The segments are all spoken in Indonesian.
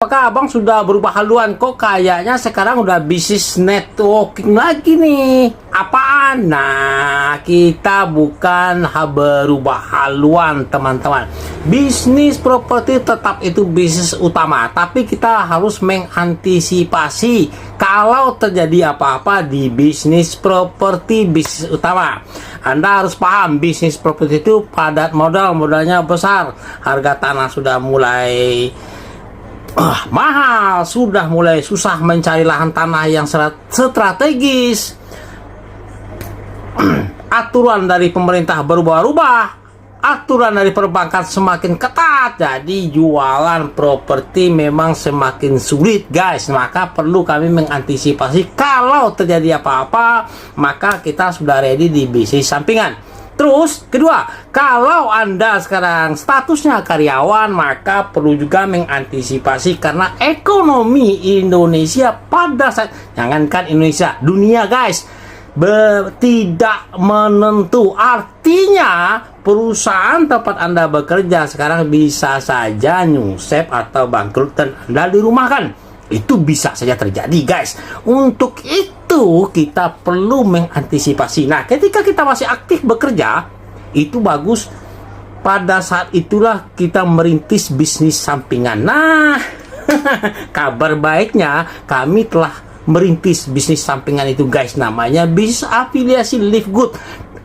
apakah abang sudah berubah haluan? Kok kayaknya sekarang udah bisnis networking lagi nih. Apaan? Nah, kita bukan berubah haluan teman-teman. Bisnis properti tetap itu bisnis utama, tapi kita harus mengantisipasi kalau terjadi apa-apa di bisnis properti bisnis utama. Anda harus paham, bisnis properti itu padat modalnya besar, harga tanah sudah mulai mahal, sudah mulai susah mencari lahan tanah yang strategis. Aturan dari pemerintah berubah-ubah, aturan dari perbankan semakin ketat, jadi jualan properti memang semakin sulit guys. Maka perlu kami mengantisipasi kalau terjadi apa-apa, maka kita sudah ready di bisnis sampingan. Terus, kedua, kalau Anda sekarang statusnya karyawan, maka perlu juga mengantisipasi karena ekonomi Indonesia pada saat, jangankan Indonesia, dunia guys, tidak menentu. Artinya, perusahaan tempat Anda bekerja sekarang bisa saja nyusep atau bangkrut dan Anda dirumahkan. Itu bisa saja terjadi guys. Untuk itu kita perlu mengantisipasi. Nah, ketika kita masih aktif bekerja, itu bagus. Pada saat itulah kita merintis bisnis sampingan. Nah, kabar baiknya kami telah merintis bisnis sampingan itu guys. Namanya bisnis afiliasi Live Good.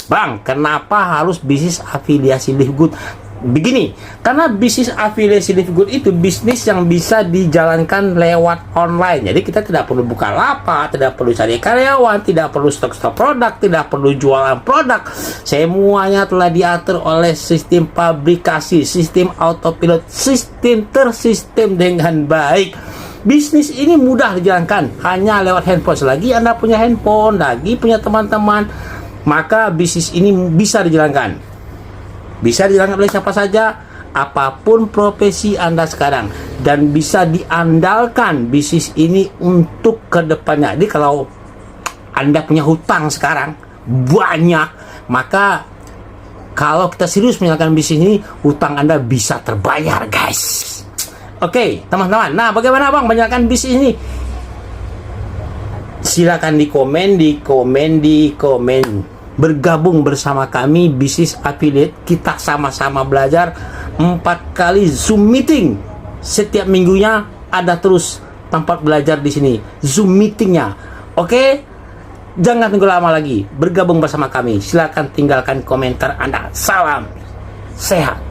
Bang, kenapa harus bisnis afiliasi Live Good? Begini, karena bisnis afiliasi Live Good itu bisnis yang bisa dijalankan lewat online. Jadi kita tidak perlu buka lapak, tidak perlu cari karyawan, tidak perlu stok produk, tidak perlu jualan produk. Semuanya telah diatur oleh sistem pabrikasi, sistem autopilot, sistem tersistem dengan baik. Bisnis ini mudah dijalankan hanya lewat handphone. Selagi Anda punya handphone, lagi punya teman-teman, maka bisnis ini bisa dijalankan. Bisa dijalankan oleh siapa saja, apapun profesi Anda sekarang, dan bisa diandalkan bisnis ini untuk kedepannya. Jadi kalau Anda punya hutang sekarang banyak, maka kalau kita serius menjalankan bisnis ini, hutang Anda bisa terbayar guys. Oke teman-teman, nah bagaimana bang menjalankan bisnis ini? Silakan di komen. Bergabung bersama kami bisnis affiliate, kita sama-sama belajar 4 kali Zoom meeting setiap minggunya, ada terus tempat belajar di sini Zoom meetingnya. Oke, jangan tunggu lama lagi, bergabung bersama kami. Silakan tinggalkan komentar Anda. Salam sehat.